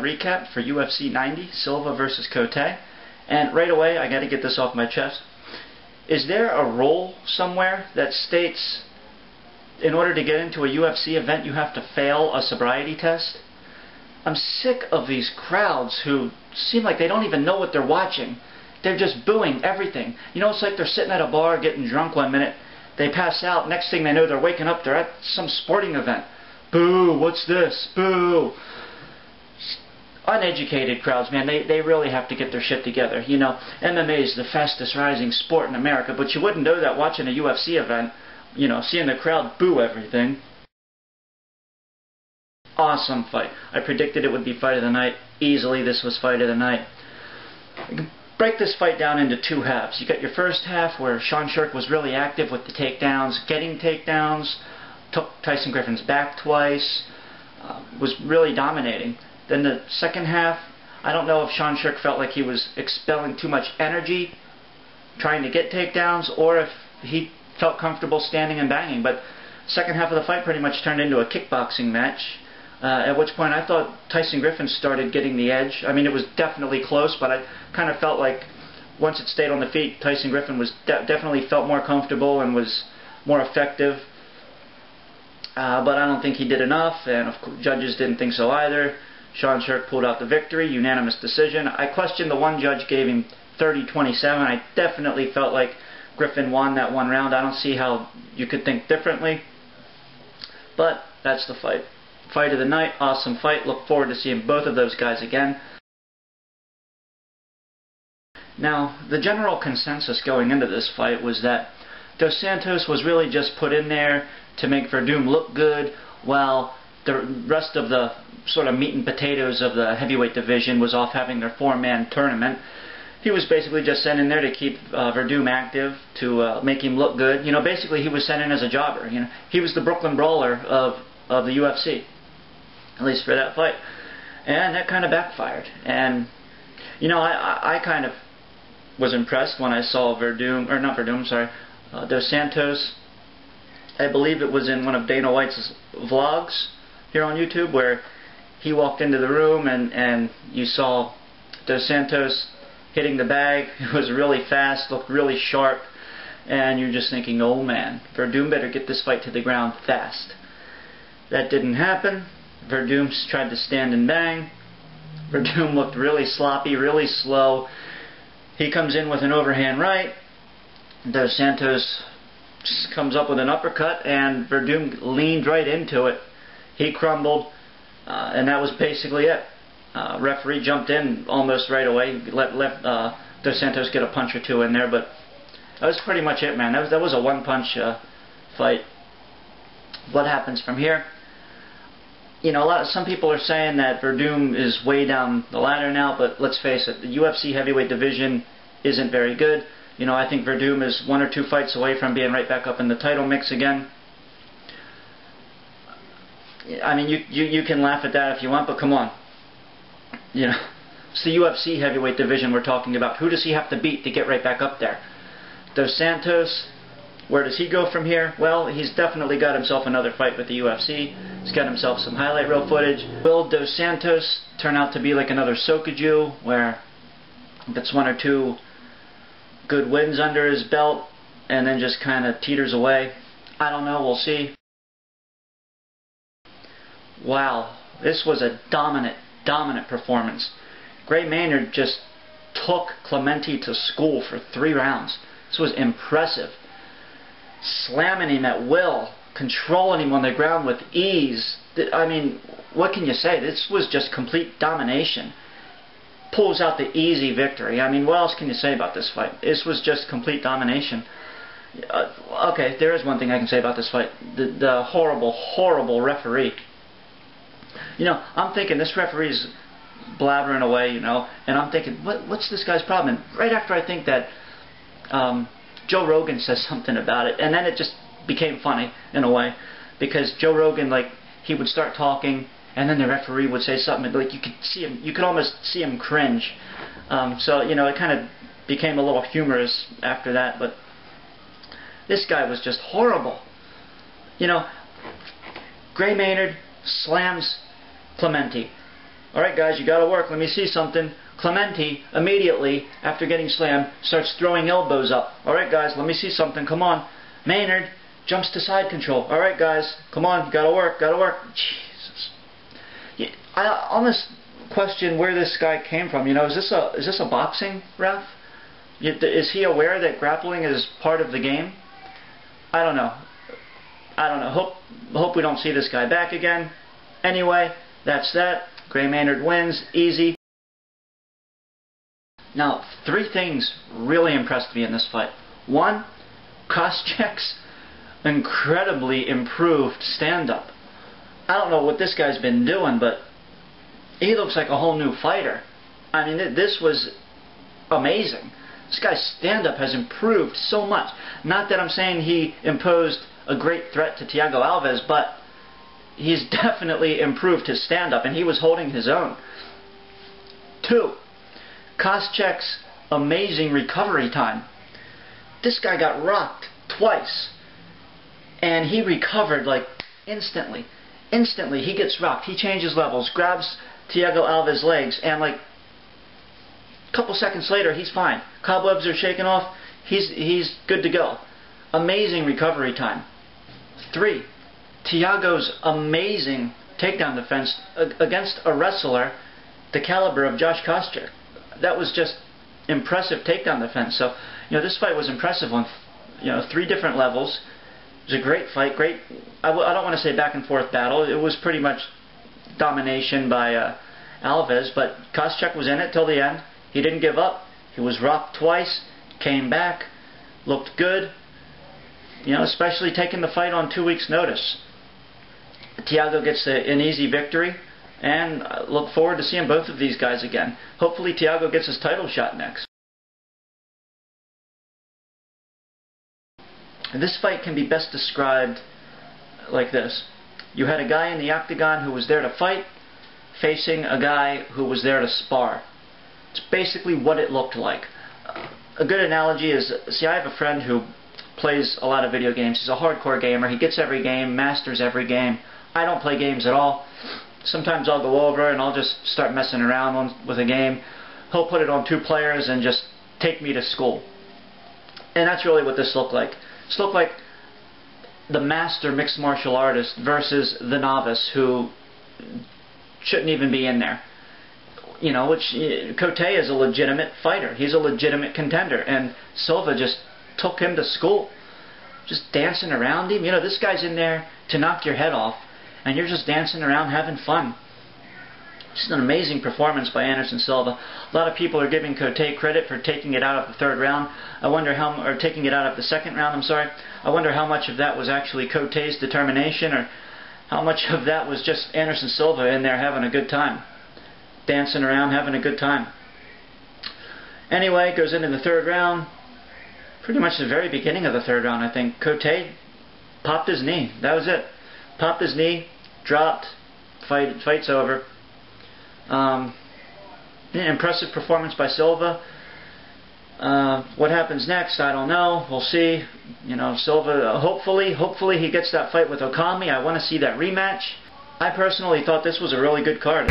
recap for UFC 90, Silva versus Cote. And right away, I got to get this off my chest. Is there a rule somewhere that states in order to get into a UFC event you have to fail a sobriety test? I'm sick of these crowds who seem like they don't even know what they're watching. They're just booing everything. You know, it's like they're sitting at a bar getting drunk one minute, they pass out, next thing they know they're waking up, they're at some sporting event. Boo, what's this? Boo. Uneducated crowds, man, they really have to get their shit together. You know, MMA is the fastest rising sport in America, but you wouldn't know that watching a UFC event, you know, seeing the crowd boo everything. Awesome fight. I predicted it would be fight of the night. Easily this was fight of the night. You can break this fight down into two halves. You got your first half where Sean Sherk was really active with the takedowns, getting takedowns, took Tyson Griffin's back twice, was really dominating. Then the second half, I don't know if Sean Sherk felt like he was expelling too much energy trying to get takedowns, or if he felt comfortable standing and banging. But second half of the fight pretty much turned into a kickboxing match, at which point I thought Tyson Griffin started getting the edge. I mean, it was definitely close, but I kind of felt like once it stayed on the feet, Tyson Griffin was definitely felt more comfortable and was more effective. But I don't think he did enough, and of course, judges didn't think so either. Sean Sherk pulled out the victory, unanimous decision. I questioned the one judge gave him 30-27. I definitely felt like Griffin won that one round. I don't see how you could think differently. But that's the fight. Fight of the night, awesome fight. Look forward to seeing both of those guys again. Now, the general consensus going into this fight was that Dos Santos was really just put in there to make Verdum look good, while the rest of the sort of meat and potatoes of the heavyweight division was off having their four-man tournament. He was basically just sent in there to keep Verdum active, to make him look good. You know, basically he was sent in as a jobber. You know, he was the Brooklyn Brawler of the UFC, at least for that fight. And that kind of backfired. And, you know, I kind of was impressed when I saw Dos Santos. I believe it was in one of Dana White's vlogs here on YouTube, where he walked into the room and you saw Dos Santos hitting the bag. It was really fast, looked really sharp, and you're just thinking, oh man, Verdum better get this fight to the ground fast. That didn't happen. Verdum tried to stand and bang. Verdum looked really sloppy, really slow. He comes in with an overhand right. Dos Santos comes up with an uppercut, and Verdum leaned right into it. He crumbled, and that was basically it. Referee jumped in almost right away, let Dos Santos get a punch or two in there, but that was pretty much it, man. That was a one-punch fight. What happens from here? You know, some people are saying that Verdum is way down the ladder now, but let's face it, the UFC heavyweight division isn't very good. You know, I think Verdum is one or two fights away from being right back up in the title mix again. I mean, you can laugh at that if you want, but come on. You know, it's the UFC heavyweight division we're talking about. Who does he have to beat to get right back up there? Dos Santos, where does he go from here? Well, he's definitely got himself another fight with the UFC. He's got himself some highlight reel footage. Will Dos Santos turn out to be like another Sokoju, where he gets one or two good wins under his belt and then just kind of teeters away? I don't know, we'll see. Wow, this was a dominant performance. Gray Maynard just took Clemente to school for 3 rounds. This was impressive. Slamming him at will, controlling him on the ground with ease. I mean, what can you say? This was just complete domination. Pulls out the easy victory. I mean, what else can you say about this fight? This was just complete domination. Okay, there is one thing I can say about this fight. The horrible referee. You know, I'm thinking this referee's blabbering away, you know, and I'm thinking, what's this guy's problem? And right after I think that, Joe Rogan says something about it, and then it just became funny in a way, because Joe Rogan, like, he would start talking, and then the referee would say something, like you could see him, you could almost see him cringe. So, you know, it kind of became a little humorous after that, but this guy was just horrible. You know, Gray Maynard slams Clemente. Alright guys, you gotta work. Let me see something. Clemente, immediately, after getting slammed, starts throwing elbows up. Alright guys, let me see something. Come on. Maynard jumps to side control. Alright guys, come on. Gotta work. Gotta work. Jesus. Yeah, I almost question where this guy came from. You know, is this a boxing ref? Is he aware that grappling is part of the game? I don't know. I don't know. Hope we don't see this guy back again. Anyway, that's that. Gray Maynard wins. Easy. Now, 3 things really impressed me in this fight. 1, Koscheck's incredibly improved stand-up. I don't know what this guy's been doing, but he looks like a whole new fighter. I mean, this was amazing. This guy's stand-up has improved so much. Not that I'm saying he imposed a great threat to Thiago Alves, but he's definitely improved his stand-up, and he was holding his own. 2, Koscheck's amazing recovery time. This guy got rocked twice, and he recovered like instantly. Instantly, he gets rocked. He changes levels, grabs Thiago Alves' legs, and like a couple seconds later, he's fine. Cobwebs are shaken off. He's good to go. Amazing recovery time. 3, Thiago's amazing takedown defense against a wrestler the caliber of Josh Koscheck. That was just impressive takedown defense. So, you know, this fight was impressive on, 3 different levels. It was a great fight. Great. I don't want to say back and forth battle. It was pretty much domination by Alves, but Koscheck was in it till the end. He didn't give up. He was rocked twice, came back, looked good. Especially taking the fight on 2 weeks' notice. Thiago gets an easy victory, and I look forward to seeing both of these guys again. Hopefully Thiago gets his title shot next. And this fight can be best described like this. You had a guy in the octagon who was there to fight, facing a guy who was there to spar. It's basically what it looked like. A good analogy is, see, I have a friend who plays a lot of video games. He's a hardcore gamer. He gets every game, masters every game. I don't play games at all. Sometimes I'll go over and I'll just start messing around with a game. He'll put it on 2 players and just take me to school. And that's really what this looked like. This looked like the master mixed martial artist versus the novice who shouldn't even be in there. Cote is a legitimate fighter. He's a legitimate contender. And Silva just took him to school. Just dancing around him. This guy's in there to knock your head off, and you're just dancing around having fun. Just an amazing performance by Anderson Silva. A lot of people are giving Cote credit for taking it out of the 3rd round. Or taking it out of the 2nd round, I'm sorry. I wonder how much of that was actually Cote's determination, or how much of that was just Anderson Silva in there having a good time. Dancing around, having a good time. Anyway, goes into the 3rd round. Pretty much the very beginning of the 3rd round, I think. Cote popped his knee. That was it. Popped his knee, dropped, fight's over. Impressive performance by Silva. What happens next, I don't know. We'll see. Silva, hopefully he gets that fight with Okami. I want to see that rematch. I personally thought this was a really good card.